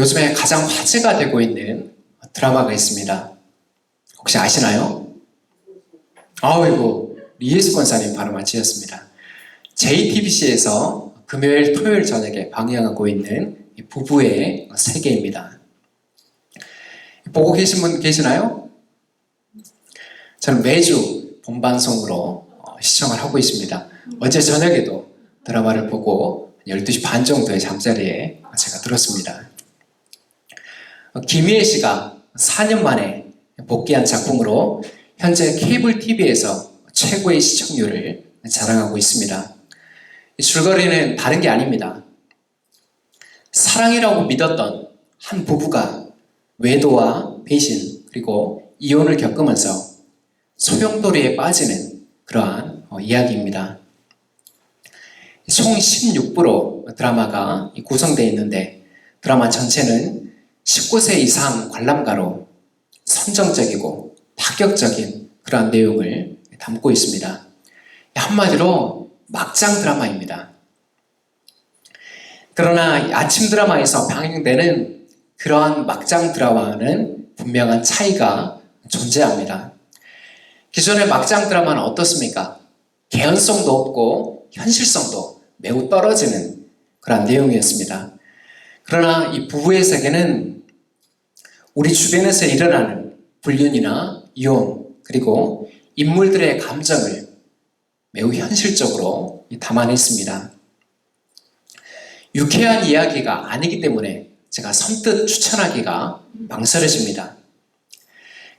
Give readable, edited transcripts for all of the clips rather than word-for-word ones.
요즘에 가장 화제가 되고 있는 드라마가 있습니다. 혹시 아시나요? 아이고, 이예수 권사님 바로 맞히셨습니다. JTBC에서 금요일, 토요일 저녁에 방영하고 있는 부부의 세계입니다. 보고 계신 분 계시나요? 저는 매주 본방송으로 시청을 하고 있습니다. 어제 저녁에도 드라마를 보고 12시 반 정도의 잠자리에 제가 들었습니다. 김희애 씨가 4년 만에 복귀한 작품으로 현재 케이블 TV에서 최고의 시청률을 자랑하고 있습니다. 이 줄거리는 다른 게 아닙니다. 사랑이라고 믿었던 한 부부가 외도와 배신 그리고 이혼을 겪으면서 소용돌이에 빠지는 그러한 이야기입니다. 총 16부로 드라마가 구성되어 있는데 드라마 전체는 19세 이상 관람가로 선정적이고 파격적인 그러한 내용을 담고 있습니다. 한마디로 막장 드라마입니다. 그러나 아침 드라마에서 방영되는 그러한 막장 드라마와는 분명한 차이가 존재합니다. 기존의 막장 드라마는 어떻습니까? 개연성도 없고 현실성도 매우 떨어지는 그런 내용이었습니다. 그러나 이 부부의 세계는 우리 주변에서 일어나는 불륜이나 이혼 그리고 인물들의 감정을 매우 현실적으로 담아냈습니다. 유쾌한 이야기가 아니기 때문에 제가 선뜻 추천하기가 망설여집니다.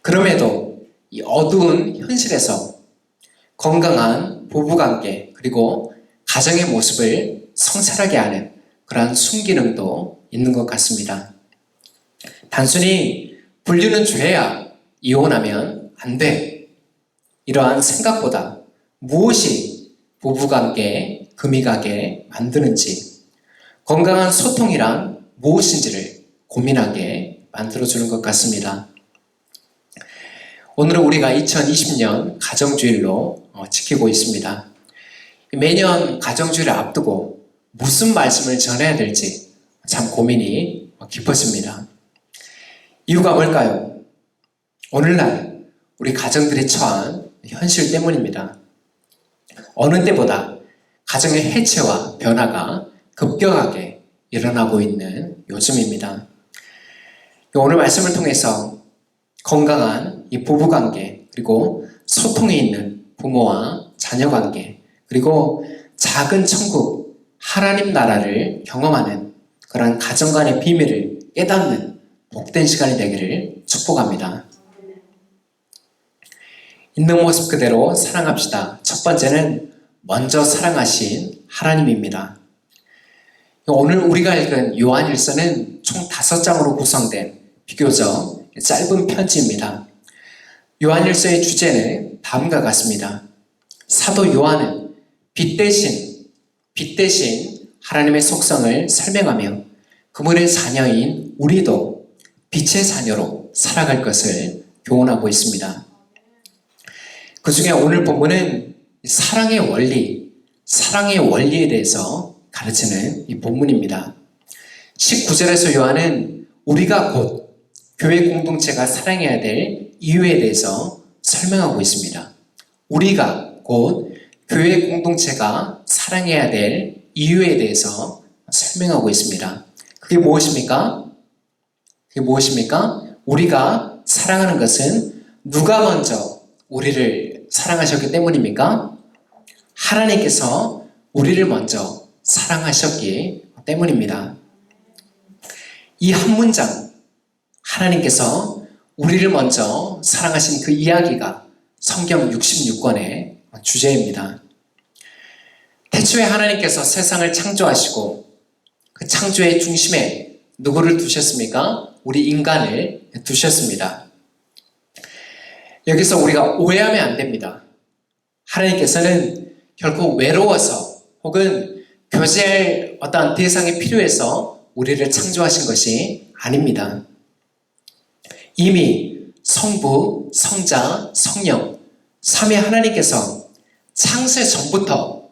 그럼에도 이 어두운 현실에서 건강한 부부관계 그리고 가정의 모습을 성찰하게 하는 그러한 순기능도 있는 것 같습니다. 단순히 불륜은 죄야, 이혼하면 안 돼. 이러한 생각보다 무엇이 부부관계에 금이 가게 만드는지 건강한 소통이란 무엇인지를 고민하게 만들어주는 것 같습니다. 오늘은 우리가 2020년 가정주일로 지키고 있습니다. 매년 가정주일을 앞두고 무슨 말씀을 전해야 될지 참 고민이 깊어집니다. 이유가 뭘까요? 오늘날 우리 가정들이 처한 현실 때문입니다. 어느 때보다 가정의 해체와 변화가 급격하게 일어나고 있는 요즘입니다. 오늘 말씀을 통해서 건강한 이 부부관계 그리고 소통이 있는 부모와 자녀관계 그리고 작은 천국 하나님 나라를 경험하는 그런 가정 간의 비밀을 깨닫는 복된 시간이 되기를 축복합니다. 있는 모습 그대로 사랑합시다. 첫 번째는 먼저 사랑하신 하나님입니다. 오늘 우리가 읽은 요한일서는 총 5장으로 구성된 비교적 짧은 편지입니다. 요한일서의 주제는 다음과 같습니다. 사도 요한은 빛 대신 하나님의 속성을 설명하며 그분의 자녀인 우리도 빛의 자녀로 살아갈 것을 교훈하고 있습니다. 그 중에 오늘 본문은 사랑의 원리에 대해서 가르치는 이 본문입니다. 19절에서 요한은 우리가 곧 교회 공동체가 사랑해야 될 이유에 대해서 설명하고 있습니다. 우리가 곧 교회 공동체가 사랑해야 될 이유에 대해서 설명하고 있습니다. 그게 무엇입니까? 우리가 사랑하는 것은 누가 먼저 우리를 사랑하셨기 때문입니까? 하나님께서 우리를 먼저 사랑하셨기 때문입니다. 이 한 문장, 하나님께서 우리를 먼저 사랑하신 그 이야기가 성경 66권의 주제입니다. 태초에 하나님께서 세상을 창조하시고 그 창조의 중심에 누구를 두셨습니까? 우리 인간을 두셨습니다. 여기서 우리가 오해하면 안 됩니다. 하나님께서는 결코 외로워서 혹은 교제할 어떠한 대상이 필요해서 우리를 창조하신 것이 아닙니다. 이미 성부, 성자, 성령, 삼위 하나님께서 창세 전부터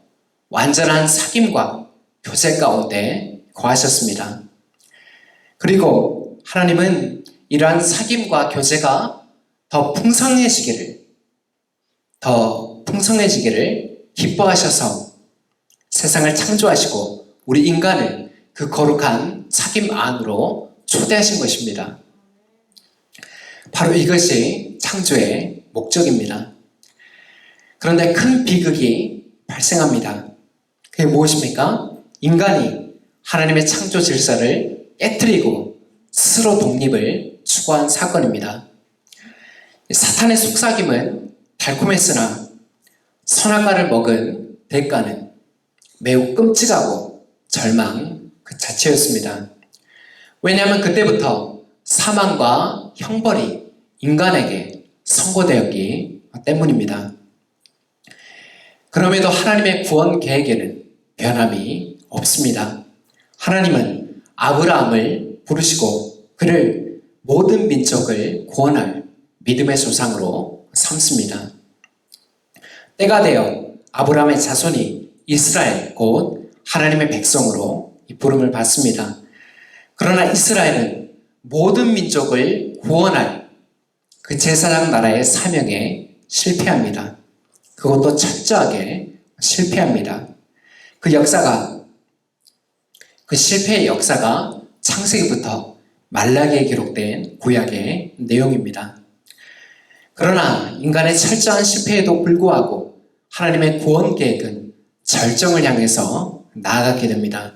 완전한 사귐과 교제 가운데 거하셨습니다. 그리고 하나님은 이러한 사귐과 교제가 더 풍성해지기를 기뻐하셔서 세상을 창조하시고 우리 인간을 그 거룩한 사귐 안으로 초대하신 것입니다. 바로 이것이 창조의 목적입니다. 그런데 큰 비극이 발생합니다. 그게 무엇입니까? 인간이 하나님의 창조 질서를 깨트리고 스스로 독립을 추구한 사건입니다. 사탄의 속삭임은 달콤했으나 선악과를 먹은 대가는 매우 끔찍하고 절망 그 자체였습니다. 왜냐하면 그때부터 사망과 형벌이 인간에게 선고되었기 때문입니다. 그럼에도 하나님의 구원 계획에는 변함이 없습니다. 하나님은 아브라함을 부르시고 그를 모든 민족을 구원할 믿음의 조상으로 삼습니다. 때가 되어 아브라함의 자손이 이스라엘 곧 하나님의 백성으로 부름을 받습니다. 그러나 이스라엘은 모든 민족을 구원할 그 제사장 나라의 사명에 실패합니다. 그것도 철저하게 실패합니다. 그 실패의 역사가 창세기부터 말라기에 기록된 구약의 내용입니다. 그러나 인간의 철저한 실패에도 불구하고 하나님의 구원 계획은 절정을 향해서 나아가게 됩니다.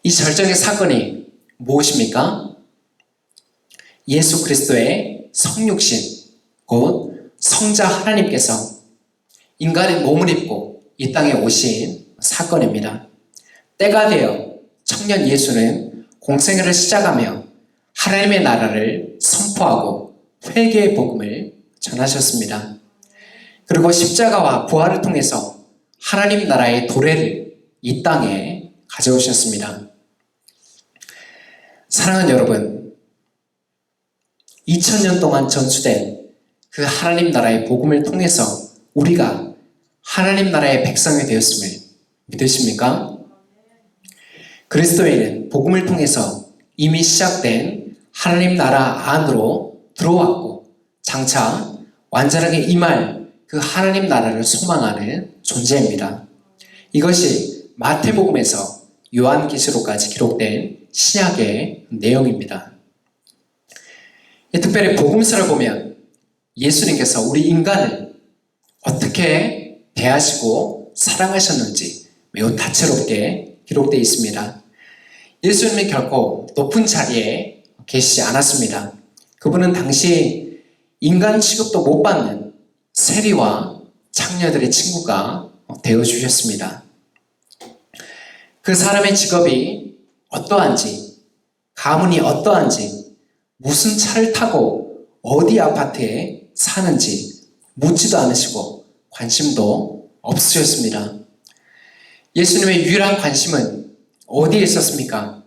이 절정의 사건이 무엇입니까? 예수 그리스도의 성육신, 곧 성자 하나님께서 인간의 몸을 입고 이 땅에 오신 사건입니다. 때가 되어 청년 예수는 공생애를 시작하며 하나님의 나라를 선포하고 회개의 복음을 전하셨습니다. 그리고 십자가와 부활을 통해서 하나님 나라의 도래를 이 땅에 가져오셨습니다. 사랑하는 여러분, 2000년 동안 전수된 그 하나님 나라의 복음을 통해서 우리가 하나님 나라의 백성이 되었음을 믿으십니까? 그리스도인은 복음을 통해서 이미 시작된 하나님 나라 안으로 들어왔고 장차 완전하게 임할 그 하나님 나라를 소망하는 존재입니다. 이것이 마태복음에서 요한계시록까지 기록된 신약의 내용입니다. 특별히 복음서를 보면 예수님께서 우리 인간을 어떻게 대하시고 사랑하셨는지 매우 다채롭게 기록되어 있습니다. 예수님이 결코 높은 자리에 계시지 않았습니다. 그분은 당시 인간 취급도 못 받는 세리와 창녀들의 친구가 되어주셨습니다. 그 사람의 직업이 어떠한지, 가문이 어떠한지, 무슨 차를 타고 어디 아파트에 사는지 묻지도 않으시고 관심도 없으셨습니다. 예수님의 유일한 관심은 어디에 있었습니까?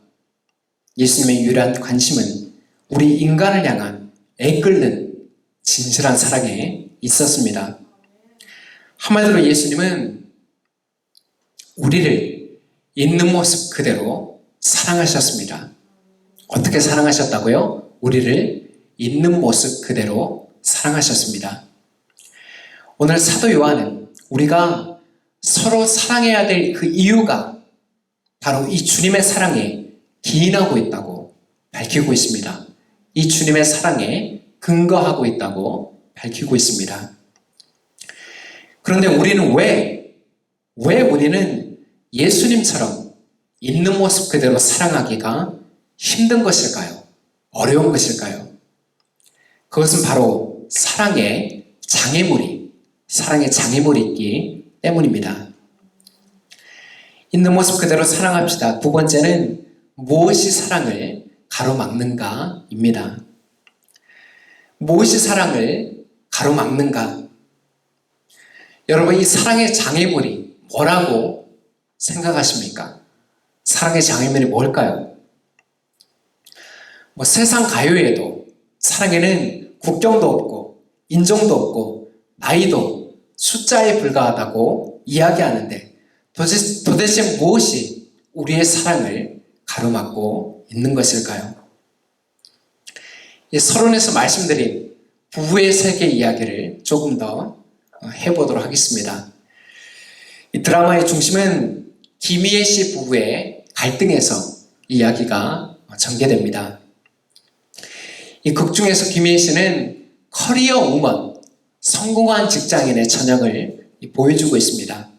예수님의 유일한 관심은 우리 인간을 향한 애끓는 진실한 사랑에 있었습니다. 한마디로 예수님은 우리를 있는 모습 그대로 사랑하셨습니다. 어떻게 사랑하셨다고요? 우리를 있는 모습 그대로 사랑하셨습니다. 오늘 사도 요한은 우리가 서로 사랑해야 될 그 이유가 바로 이 주님의 사랑에 기인하고 있다고 밝히고 있습니다. 이 주님의 사랑에 근거하고 있다고 밝히고 있습니다. 그런데 우리는 왜 우리는 예수님처럼 있는 모습 그대로 사랑하기가 힘든 것일까요? 어려운 것일까요? 그것은 바로 사랑의 장애물이 있기 때문입니다. 있는 모습 그대로 사랑합시다. 두 번째는 무엇이 사랑을 가로막는가입니다. 무엇이 사랑을 가로막는가? 여러분, 이 사랑의 장애물이 뭐라고 생각하십니까? 사랑의 장애물이 뭘까요? 세상 가요에도 사랑에는 국경도 없고 인종도 없고 나이도 숫자에 불과하다고 이야기하는데 도대체 무엇이 우리의 사랑을 가로막고 있는 것일까요? 이 서론에서 말씀드린 부부의 세계 이야기를 조금 더 해보도록 하겠습니다. 이 드라마의 중심은 김희애 씨 부부의 갈등에서 이야기가 전개됩니다. 이 극 중에서 김희애 씨는 커리어 우먼, 성공한 직장인의 전형을 보여주고 있습니다.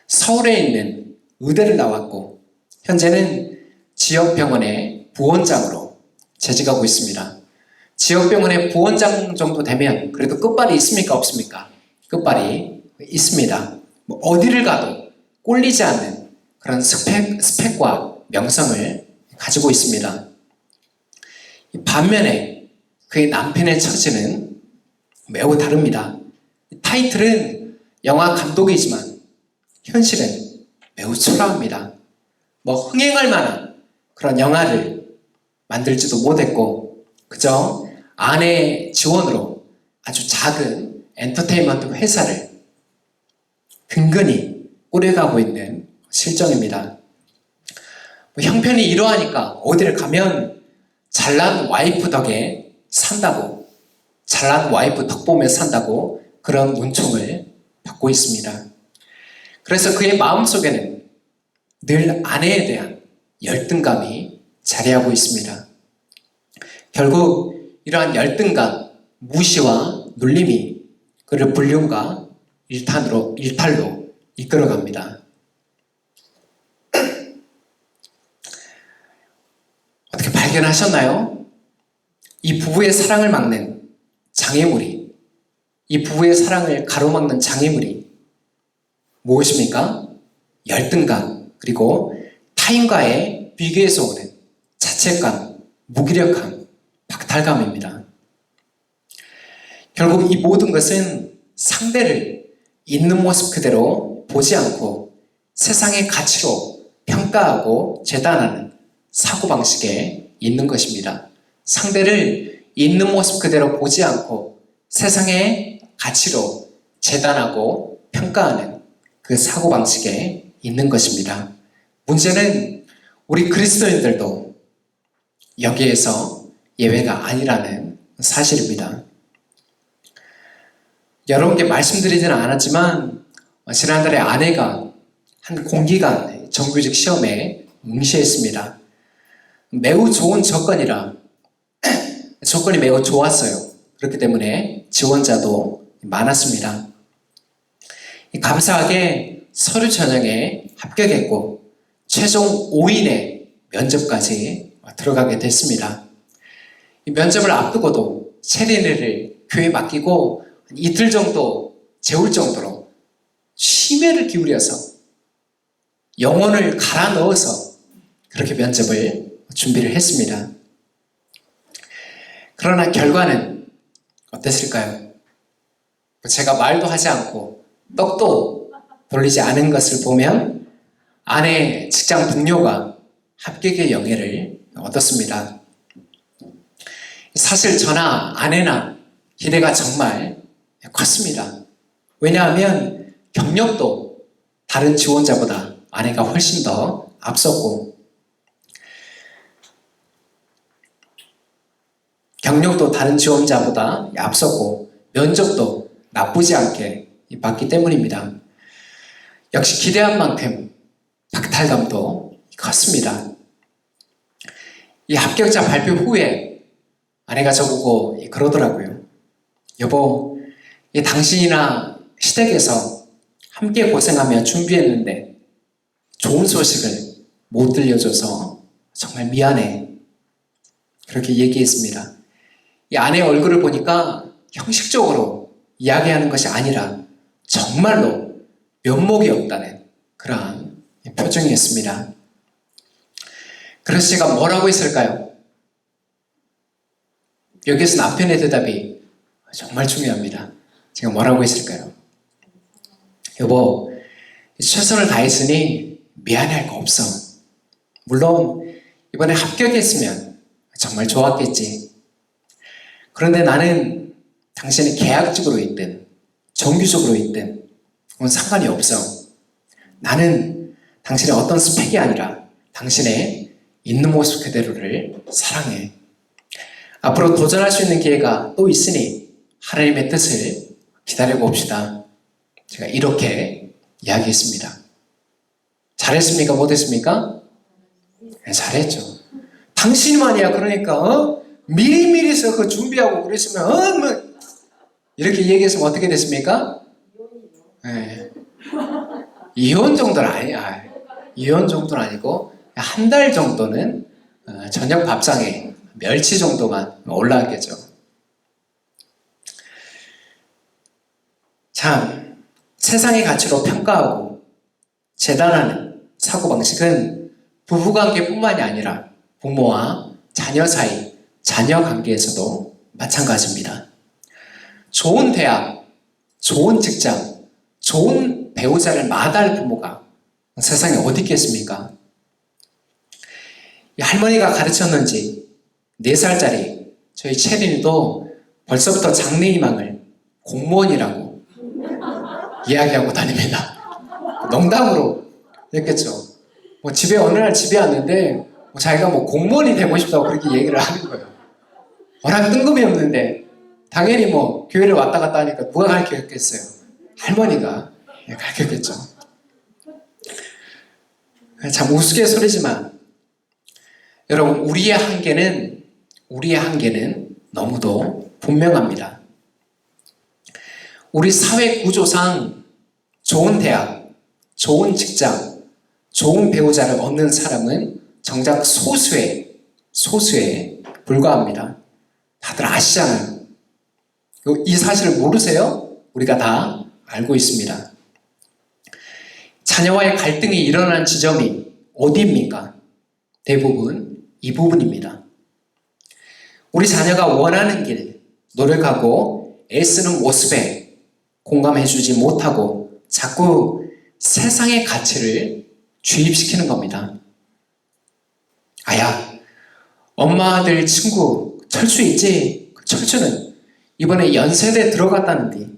서울에 있는 의대를 나왔고 현재는 지역병원의 부원장으로 재직하고 있습니다. 지역병원의 부원장 정도 되면 그래도 끝발이 있습니까? 없습니까? 끝발이 있습니다. 어디를 가도 꼴리지 않는 그런 스펙과 명성을 가지고 있습니다. 반면에 그의 남편의 처지는 매우 다릅니다. 타이틀은 영화 감독이지만 현실은 매우 초라합니다. 흥행할 만한 그런 영화를 만들지도 못했고 그저 아내의 지원으로 아주 작은 엔터테인먼트 회사를 근근히 꾸려가고 있는 실정입니다. 형편이 이러하니까 어디를 가면 잘난 와이프 덕에 산다고, 잘난 와이프 덕 보며 산다고 그런 눈총을 받고 있습니다. 그래서 그의 마음속에는 늘 아내에 대한 열등감이 자리하고 있습니다. 결국 이러한 열등감, 무시와 눌림이 그를 불륜과 일탈로 이끌어갑니다. 어떻게 발견하셨나요? 이 부부의 사랑을 막는 장애물이, 이 부부의 사랑을 가로막는 장애물이 무엇입니까? 열등감, 그리고 타인과의 비교에서 오는 자책감, 무기력함, 박탈감입니다. 결국 이 모든 것은 상대를 있는 모습 그대로 보지 않고 세상의 가치로 평가하고 재단하는 사고방식에 있는 것입니다. 상대를 있는 모습 그대로 보지 않고 세상의 가치로 재단하고 평가하는 그 사고방식에 있는 것입니다. 문제는 우리 그리스도인들도 여기에서 예외가 아니라는 사실입니다. 여러분께 말씀드리지는 않았지만 지난달에 아내가 한 공기관 정규직 시험에 응시했습니다. 매우 좋은 조건이 매우 좋았어요. 그렇기 때문에 지원자도 많았습니다. 감사하게 서류 전형에 합격했고 최종 5인의 면접까지 들어가게 됐습니다. 이 면접을 앞두고도 체리네를 교회에 맡기고 이틀 정도 재울 정도로 심혈을 기울여서 영혼을 갈아 넣어서 그렇게 면접을 준비를 했습니다. 그러나 결과는 어땠을까요? 제가 말도 하지 않고 떡도 돌리지 않은 것을 보면 아내 직장 동료가 합격의 영예를 얻었습니다. 사실 저나 아내나 기대가 정말 컸습니다. 왜냐하면 경력도 다른 지원자보다 아내가 훨씬 더 앞섰고 경력도 다른 지원자보다 앞섰고 면접도 나쁘지 않게 봤기 때문입니다. 역시 기대한 만큼 박탈감도 컸습니다. 이 합격자 발표 후에 아내가 저보고 그러더라고요. 여보, 당신이나 시댁에서 함께 고생하며 준비했는데 좋은 소식을 못 들려줘서 정말 미안해. 그렇게 얘기했습니다. 이 아내의 얼굴을 보니까 형식적으로 이야기하는 것이 아니라 정말로 면목이 없다는 그러한 표정이었습니다. 그래서 제가 뭐라고 했을까요? 여기서 남편의 대답이 정말 중요합니다. 제가 뭐라고 했을까요? 여보, 최선을 다했으니 미안해할 거 없어. 물론 이번에 합격했으면 정말 좋았겠지. 그런데 나는 당신이 계약직으로 있든 정규직으로 있든 그건 상관이 없어. 나는 당신의 어떤 스펙이 아니라 당신의 있는 모습 그대로를 사랑해. 앞으로 도전할 수 있는 기회가 또 있으니 하나님의 뜻을 기다려 봅시다. 제가 이렇게 이야기했습니다. 잘했습니까? 못했습니까? 네, 잘했죠. 당신만이야. 그러니까 미리미리서 그 준비하고 그랬으면 뭐 이렇게 얘기했으면 어떻게 됐습니까? 네. 이혼 정도는 아니야. 이혼 정도는 아니고 한 달 정도는 저녁 밥상에 멸치 정도만 올라왔겠죠. 참, 세상의 가치로 평가하고 재단하는 사고방식은 부부관계뿐만이 아니라 부모와 자녀 사이, 자녀 관계에서도 마찬가지입니다. 좋은 대학, 좋은 직장, 좋은 배우자를 마다할 부모가 세상에 어디 있겠습니까? 할머니가 가르쳤는지 4살짜리 저희 채린이도 벌써부터 장래희망을 공무원이라고 이야기하고 다닙니다. 농담으로 했겠죠. 집에 어느 날 집에 왔는데 자기가 공무원이 되고 싶다고 그렇게 얘기를 하는 거예요. 워낙 뜬금이 없는데 당연히 교회를 왔다 갔다 하니까 누가 가르쳤겠어요? 할머니가 가르쳤겠죠. 참 우스갯소리지만 여러분 우리의 한계는 너무도 분명합니다. 우리 사회 구조상 좋은 대학, 좋은 직장, 좋은 배우자를 얻는 사람은 정작 소수에 불과합니다. 다들 아시잖아요. 이 사실을 모르세요? 우리가 다 알고 있습니다. 자녀와의 갈등이 일어난 지점이 어디입니까? 대부분 이 부분입니다. 우리 자녀가 원하는 길, 노력하고 애쓰는 모습에 공감해주지 못하고 자꾸 세상의 가치를 주입시키는 겁니다. 아야, 엄마 아들 친구 철수 있지? 철수는 이번에 연세대 들어갔다는데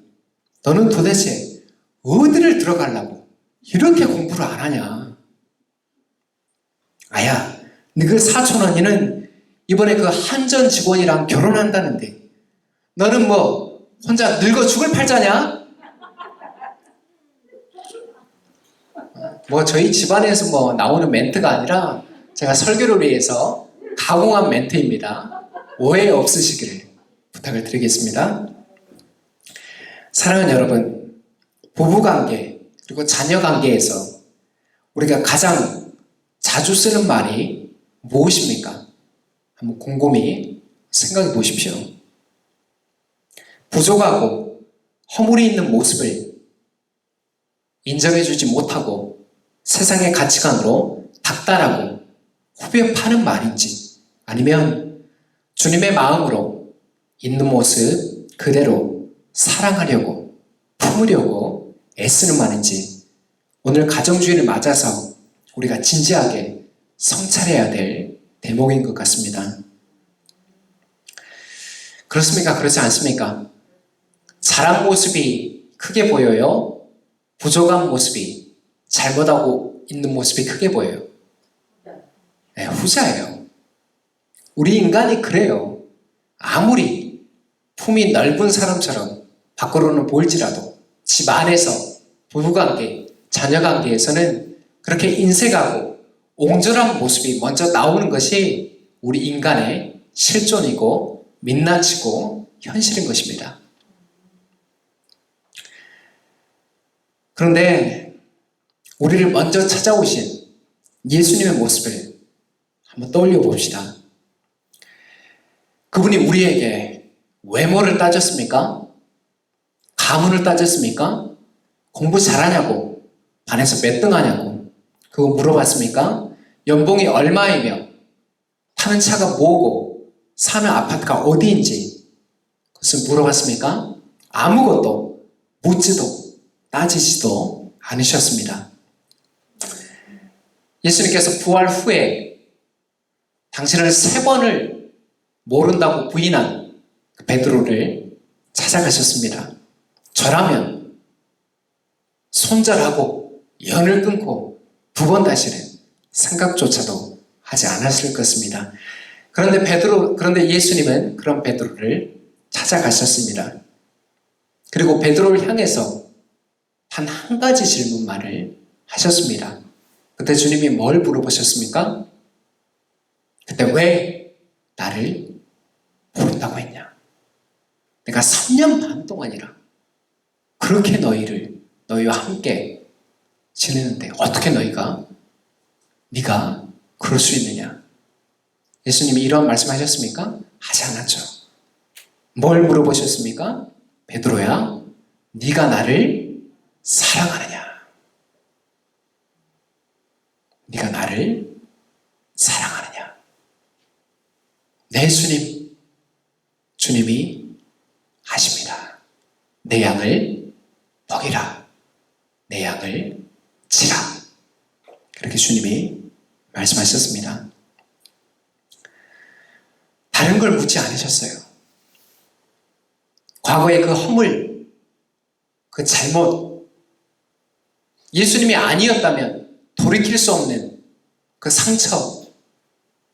너는 도대체 어디를 들어가려고 이렇게 공부를 안 하냐? 아야, 너 그 사촌 언니는 이번에 그 한전 직원이랑 결혼한다는데 너는 혼자 늙어 죽을 팔자냐? 저희 집안에서 나오는 멘트가 아니라 제가 설교를 위해서 가공한 멘트입니다. 오해 없으시기를 부탁을 드리겠습니다. 사랑하는 여러분, 부부관계 그리고 자녀관계에서 우리가 가장 자주 쓰는 말이 무엇입니까? 한번 곰곰이 생각해 보십시오. 부족하고 허물이 있는 모습을 인정해주지 못하고 세상의 가치관으로 닥달하고 후벼 파는 말인지 아니면 주님의 마음으로 있는 모습 그대로 사랑하려고 품으려고 애쓰는 말인지 오늘 가정주의를 맞아서 우리가 진지하게 성찰해야 될 대목인 것 같습니다. 그렇습니까? 그렇지 않습니까? 잘한 모습이 크게 보여요? 부족한 모습이 잘못하고 있는 모습이 크게 보여요? 네, 후자예요. 우리 인간이 그래요. 아무리 품이 넓은 사람처럼 밖으로는 보일지라도 집 안에서 부부관계, 자녀관계에서는 그렇게 인색하고 옹졸한 모습이 먼저 나오는 것이 우리 인간의 실존이고 민낯이고 현실인 것입니다. 그런데 우리를 먼저 찾아오신 예수님의 모습을 한번 떠올려 봅시다. 그분이 우리에게 외모를 따졌습니까? 가문을 따졌습니까? 공부 잘하냐고, 반에서 몇 등 하냐고, 그거 물어봤습니까? 연봉이 얼마이며, 타는 차가 뭐고, 사는 아파트가 어디인지, 그것을 물어봤습니까? 아무것도 묻지도 따지지도 않으셨습니다. 예수님께서 부활 후에 당신을 3번을 모른다고 부인한 베드로를 찾아가셨습니다. 저라면 손절하고 연을 끊고 2번 다시는 생각조차도 하지 않았을 것입니다. 그런데 예수님은 그런 베드로를 찾아가셨습니다. 그리고 베드로를 향해서 단 한 가지 질문만을 하셨습니다. 그때 주님이 뭘 물어보셨습니까? 그때 왜 나를 모른다고 했냐? 내가 3년 반 동안이라 그렇게 너희와 함께 지내는데 어떻게 네가 그럴 수 있느냐? 예수님이 이런 말씀하셨습니까? 하지 않았죠. 뭘 물어보셨습니까? 베드로야, 네가 나를 사랑하느냐? 네가 나를 사랑하느냐? 네, 주님이 하십니다. 내 양을 먹이라. 내 양을 치라. 그렇게 주님이 말씀하셨습니다. 다른 걸 묻지 않으셨어요. 과거의 그 허물, 그 잘못, 예수님이 아니었다면 돌이킬 수 없는 그 상처,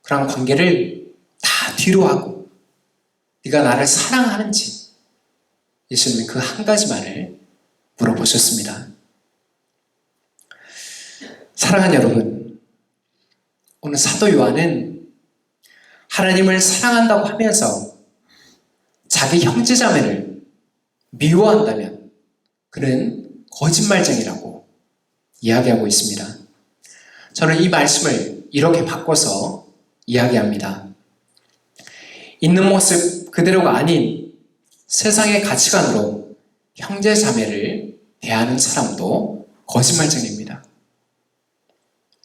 그런 관계를 다 뒤로 하고 네가 나를 사랑하는지 예수님은 그 한 가지만을 물어보셨습니다. 사랑하는 여러분, 오늘 사도 요한은 하나님을 사랑한다고 하면서 자기 형제자매를 미워한다면 그는 거짓말쟁이라고 이야기하고 있습니다. 저는 이 말씀을 이렇게 바꿔서 이야기합니다. 있는 모습 그대로가 아닌 세상의 가치관으로 형제자매를 대하는 사람도 거짓말쟁이입니다.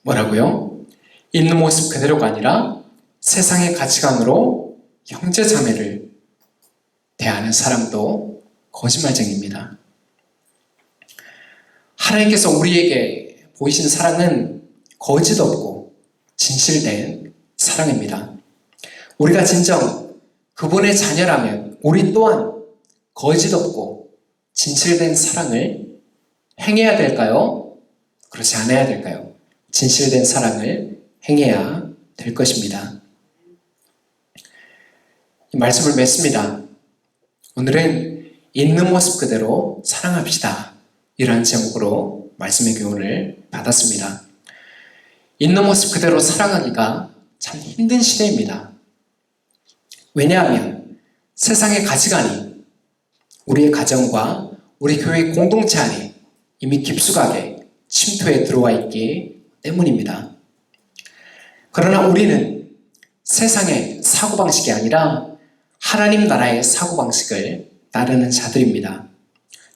뭐라고요? 있는 모습 그대로가 아니라 세상의 가치관으로 형제자매를 대하는 사람도 거짓말쟁이입니다. 하나님께서 우리에게 보이신 사랑은 거짓 없고 진실된 사랑입니다. 우리가 진정 그분의 자녀라면 우리 또한 거짓 없고 진실된 사랑을 행해야 될까요? 그렇지 않아야 될까요? 진실된 사랑을 행해야 될 것입니다. 이 말씀을 맺습니다. 오늘은 있는 모습 그대로 사랑합시다. 이러한 제목으로 말씀의 교훈을 받았습니다. 있는 모습 그대로 사랑하기가 참 힘든 시대입니다. 왜냐하면 세상의 가치관이 우리의 가정과 우리 교회 공동체 안에 이미 깊숙하게 침투해 들어와 있기 때문입니다. 그러나 우리는 세상의 사고방식이 아니라 하나님 나라의 사고방식을 따르는 자들입니다.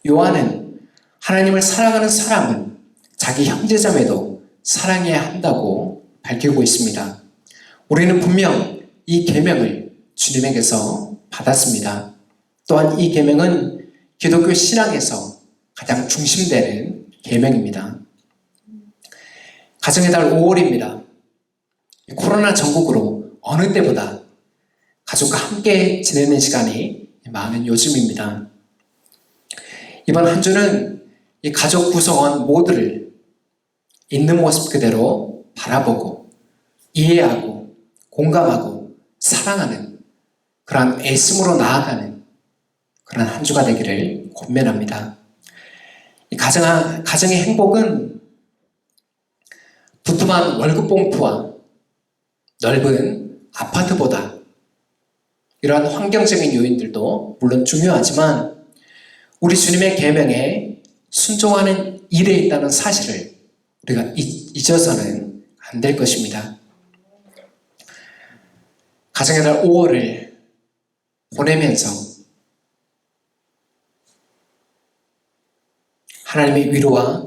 요한은 하나님을 사랑하는 사람은 자기 형제자매도 사랑해야 한다고 밝히고 있습니다. 우리는 분명 이 계명을 주님에게서 받았습니다. 또한 이 계명은 기독교 신앙에서 가장 중심되는 계명입니다. 가정의 달 5월입니다. 코로나 전국으로 어느 때보다 가족과 함께 지내는 시간이 많은 요즘입니다. 이번 한 주는 이 가족 구성원 모두를 있는 모습 그대로 바라보고 이해하고 공감하고 사랑하는 그러한 애씀으로 나아가는 그런 한 주가 되기를 권면합니다. 이 가정의 행복은 두툼한 월급 봉투와 넓은 아파트보다 이러한 환경적인 요인들도 물론 중요하지만 우리 주님의 계명에 순종하는 일에 있다는 사실을 우리가 잊어서는 안 될 것입니다. 가정의 달 5월을 보내면서 하나님의 위로와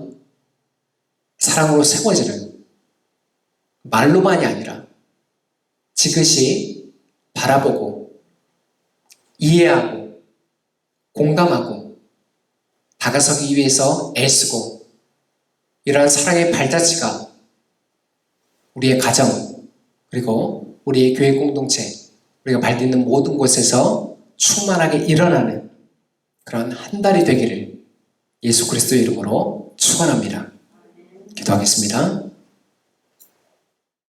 사랑으로 세워지는 말로만이 아니라 지그시 바라보고 이해하고 공감하고 다가서기 위해서 애쓰고 이러한 사랑의 발자취가 우리의 가정 그리고 우리의 교회 공동체 우리가 발딛는 모든 곳에서 충만하게 일어나는 그런 한 달이 되기를 예수 그리스도의 이름으로 축원합니다. 기도하겠습니다.